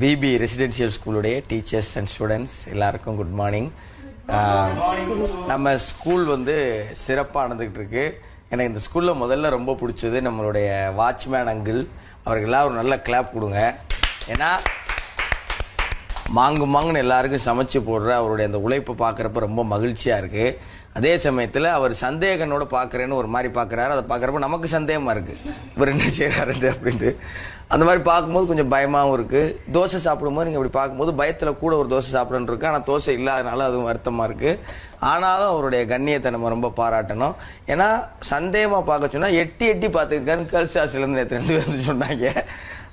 BP residential ஸ்கூலுடைய teachers and students எல்லாருக்கும் good morning. நம்ம ஸ்கூல் வந்து சிறப்பாக நடந்துக்கிட்டு இருக்கு. எனக்கு இந்த ஸ்கூலில் முதல்ல ரொம்ப பிடிச்சது நம்மளுடைய வாட்ச்மேன் அங்கிள். அவருக்கெல்லாம் ஒரு நல்ல கிளாப் கொடுங்க. ஏன்னா மாங்குன்னு எல்லாருக்கும் சமைச்சு போடுற அவருடைய அந்த உழைப்பை பார்க்குறப்ப ரொம்ப மகிழ்ச்சியாக இருக்குது. அதே சமயத்தில் அவர் சந்தேகனோட பார்க்குறேன்னு ஒரு மாதிரி பார்க்குறாரு. அதை பார்க்குறப்ப நமக்கு சந்தேகமாக இருக்குது, இவர் என்ன செய்கிறாருன்ட்டு அப்படின்ட்டு. அந்த மாதிரி பார்க்கும்போது கொஞ்சம் பயமாகவும் இருக்குது. தோசை சாப்பிடும்போது நீங்கள் அப்படி பார்க்கும்போது பயத்தில் கூட ஒரு தோசை சாப்பிடணுன்னு இருக்கு. ஆனால் தோசை இல்லாதனால அதுவும் வருத்தமாக இருக்குது. ஆனாலும் அவருடைய கண்ணியத்தை நம்ம ரொம்ப பாராட்டணும். ஏன்னா சந்தேகமாக பார்க்க சொன்னால் எட்டி பார்த்துருக்கான்னு கேர்ள்ஸ் ஹாஸ்டல்லேருந்து நேற்று 2 பேர் வந்து சொன்னாங்க.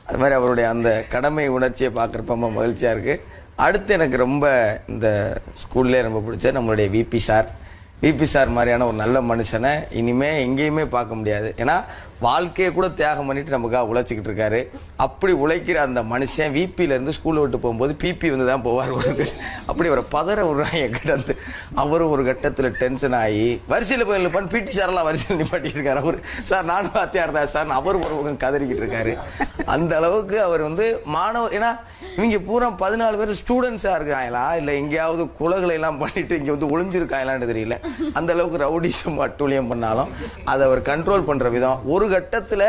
அது மாதிரி அவருடைய அந்த கடமை உணர்ச்சியை பார்க்குறப்ப ரொம்ப மகிழ்ச்சியாக இருக்குது. அடுத்து எனக்கு ரொம்ப இந்த ஸ்கூல்லே ரொம்ப பிடிச்ச நம்மளுடைய விபி சார் மாதிரியான ஒரு நல்ல மனுஷனை இனிமேல் எங்கேயுமே பார்க்க முடியாது. ஏன்னா வாழ்க்கையை கூட தியாகம் பண்ணிட்டு நமக்காக உழைச்சிக்கிட்டு இருக்காரு. அப்படி உழைக்கிற அந்த மனுஷன் விபியிலேருந்து ஸ்கூலை விட்டு போகும்போது பிபி வந்து தான் போவார். அப்படி அவரை பதற விடுறாங்க கிட்ட. அவரும் ஒரு கட்டத்தில் டென்ஷன் ஆகி வரிசையில் போய் நிற்பான்னு பிடி சாரெல்லாம் வரிசையில் நிப்பாட்டிட்டு இருக்காரு. அவர் சார் நானும் வாத்தியார் தான் சார், அவர் ஒரு பக்கம் கதறிக்கிட்டு இருக்காரு. அந்த அளவுக்கு அவர் வந்து மாணவர். ஏன்னா இவங்க பூரா 14 பேர் ஸ்டூடெண்ட்ஸாக இருக்காங்களா இல்லை எங்கேயாவது குலகளை எல்லாம் பண்ணிட்டு இங்கே வந்து ஒளிஞ்சிருக்காங்களான்னு தெரியல. அந்த அளவுக்கு ரவுடிசம் அட்டூழியம் பண்ணாலும் அதை அவர் கண்ட்ரோல் பண்ணுற விதம், ஒரு கட்டத்தில்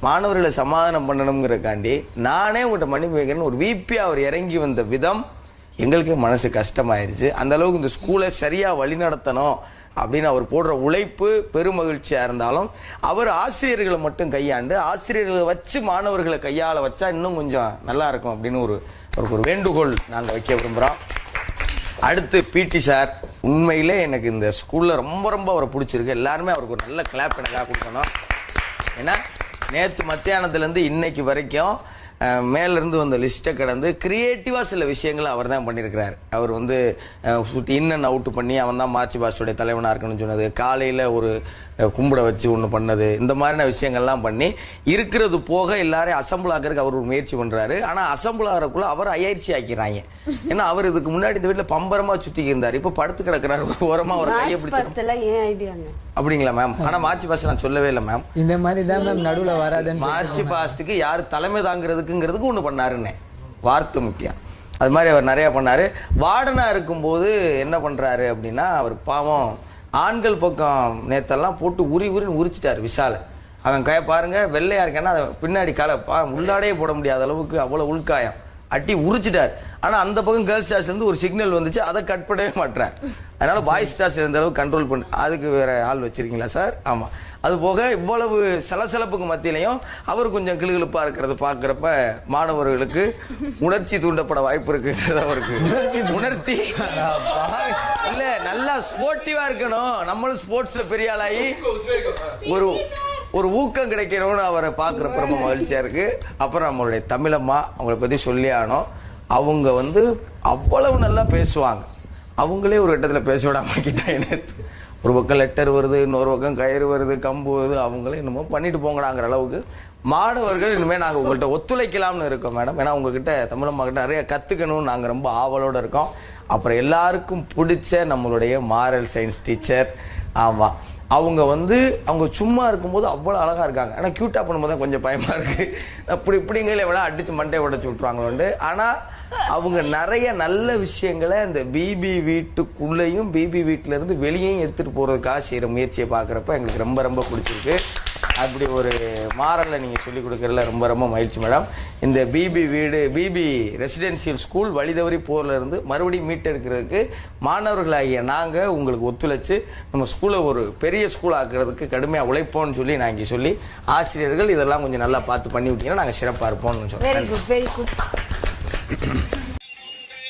மாணவர்களை சமாதானம் பண்ணணுங்கிறக்காண்டி நானே உங்கள்கிட்ட மன்னிப்பு வைக்கிறேன்னு ஒரு விபி அவர் இறங்கி வந்த விதம் எங்களுக்கே மனசு கஷ்டமாயிருச்சு. அந்த அளவுக்கு இந்த ஸ்கூலை சரியாக வழிநடத்தணும் அப்படின்னு அவர் போடுற உழைப்பு பெருமகிழ்ச்சியாக இருந்தாலும் அவர் ஆசிரியர்களை மட்டும் கையாண்டு ஆசிரியர்களை வச்சு மாணவர்களை கையாள வச்சா இன்னும் கொஞ்சம் நல்லா இருக்கும் அப்படின்னு அவருக்கு ஒரு வேண்டுகோள் நாங்கள் வைக்க விரும்புகிறோம். அடுத்து பிடி சார், உண்மையிலே எனக்கு இந்த ஸ்கூலில் ரொம்ப அவரை பிடிச்சிருக்கு. எல்லாருமே அவருக்கு ஒரு நல்ல கிளாப் எனக்காக கொடுக்கணும். ஏன்னா நேற்று மத்தியானத்துலேருந்து இன்னைக்கு வரைக்கும் மேலேருந்து வந்த லிஸ்ட்டை கடந்து கிரியேட்டிவாக சில விஷயங்களை அவர் தான் பண்ணியிருக்கிறார். அவர் வந்து இன் அண்ட் அவுட் பண்ணி அவன் தான் மார்ச் பாஸ்டோடைய தலைவனாக இருக்கணும்னு சொன்னது, காலையில் ஒரு கும்பிட வச்சு ஒன்று பண்ணது, இந்த மாதிரியான விஷயங்கள்லாம் பண்ணி இருக்கிறது போக எல்லாரையும் அசம்பிள் ஆகிறதுக்கு அவர் ஒரு முயற்சி பண்ணுறாரு. ஆனால் அசம்பிள் ஆகிறக்குள்ள அவர் அயற்சி ஆக்கிறாங்க. ஏன்னா அவர் இதுக்கு முன்னாடி இந்த வீட்டில் பம்பரமாக சுற்றிக்கி இருந்தார். இப்போ படுத்து கிடக்கிறாரு ஓரமாக ஒரு கையை பிடிச்சி. அப்படிங்களா மேம்? ஆனால் மார்ச் பாஸ்ட் நான் சொல்லவே இல்லை மேம். இந்த மாதிரி தான் மேம் நடுவில் வராதுன்னு. மார்ச் பாஸ்ட்டுக்கு யார் தலைமை தாங்கிறதுக்குங்கிறதுக்கு ஒன்று பண்ணாருன்னு வார்த்தை முக்கியம். அது மாதிரி அவர் நிறையா பண்ணார். வார்டனாக இருக்கும்போது என்ன பண்ணுறாரு அப்படின்னா, அவர் பாவம் ஆண்கள் பக்கம் நேத்தெல்லாம் போட்டு உரின்னு உரிச்சிட்டார் விஷாலை. அவன் பாருங்க வெள்ளையா இருக்கான்னா அதை பின்னாடி உள்ளாடையே போட முடியாத அளவுக்கு அவ்வளோ உள்காயம் அட்டி உரிச்சிட்டார். ஆனால் அந்த பக்கம் கேர்ள்ஸ் ஸ்டார்ஸ்லேருந்து ஒரு சிக்னல் வந்துச்சு, அதை கட் பண்ணவே மாட்டார். அதனால பாய்ஸ் ஸ்டார்ஸ் இருந்த அளவுக்கு கண்ட்ரோல் பண்ணு. அதுக்கு வேற ஆள் வச்சிருக்கீங்களா சார்? ஆமாம். அது போக இவ்வளவு சலசலப்புக்கு மத்தியிலையும் அவர் கொஞ்சம் கிளுகிழுப்பாக இருக்கிறத பார்க்குறப்ப மாணவர்களுக்கு உணர்ச்சி தூண்டப்பட வாய்ப்பு இருக்குங்கிறத அவருக்கு உணர்த்தி இல்லை நல்லா ஸ்போர்ட்டிவாக இருக்கணும். நம்மளும் ஸ்போர்ட்ஸில் பெரிய ஆளாகி ஒரு ஊக்கம் கிடைக்கணும்னு அவரை பார்க்குறப்ப ரொம்ப மகிழ்ச்சியாக இருக்குது. அப்புறம் நம்மளுடைய தமிழம்மா, அவங்கள பற்றி சொல்லி ஆனோம். அவங்க வந்து அவ்வளவு நல்லா பேசுவாங்க. அவங்களே ஒரு கட்டத்தில் பேச விடாமக்கிட்டாங்க. ஒரு பக்கம் லெட்டர் வருது, இன்னொரு பக்கம் கயிறு வருது, கம்பு வருது, அவங்களே என்னமோ பண்ணிட்டு போங்கடாங்கிற அளவுக்கு மாணவர்கள் இனிமேல் நாங்கள் உங்கள்கிட்ட ஒத்துழைக்கலாம்னு இருக்கோம் மேடம். ஏன்னா உங்ககிட்ட தமிழம்மா கிட்ட நிறைய கற்றுக்கணும்னு நாங்கள் ரொம்ப ஆவலோடு இருக்கோம். அப்புறம் எல்லாருக்கும் பிடிச்ச நம்மளுடைய மாரல் சயின்ஸ் டீச்சர். ஆமாம், அவங்க சும்மா இருக்கும்போது அவ்வளோ அழகாக இருக்காங்க. ஆனால் க்யூட்டாக பண்ணும்போது தான் கொஞ்சம் பயமாக இருக்குது. இப்படிங்களே விட அடித்து மண்டையை உடச்சி விட்ருவாங்களோண்டு. ஆனால் அவங்க நிறைய நல்ல விஷயங்களை இந்த பிபி வீட்டுக்குள்ளேயும் பிபி வீட்டிலேருந்து வெளியேயும் எடுத்துகிட்டு போகிறதுக்காக செய்கிற முயற்சியை பார்க்குறப்ப எங்களுக்கு ரொம்ப பிடிச்சிருக்கு. அப்படி ஒரு மாறலை நீங்கள் சொல்லிக் கொடுக்குறதுல ரொம்ப மகிழ்ச்சி மேடம். இந்த பிபி ரெசிடென்ஷியல் ஸ்கூல் வழிதவறி போரிலிருந்து மறுபடியும் மீட்டெடுக்கிறதுக்கு மாணவர்களாகிய நாங்கள் உங்களுக்கு ஒத்துழைச்சு நம்ம ஸ்கூலை ஒரு பெரிய ஸ்கூல் ஆக்குறதுக்கு கடுமையாக உழைப்போம்னு சொல்லி நான் இங்கே சொல்லி ஆசிரியர்கள் இதெல்லாம் கொஞ்சம் நல்லா பார்த்து பண்ணி விட்டீங்கன்னா நாங்கள் சிறப்பாக இருப்போம்னு சொல்கிறேன். Very good.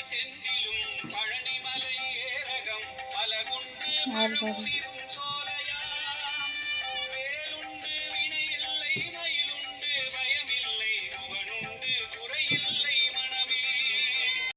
செந்திலும் பழனி மலை ஏரகம் பல குண்டு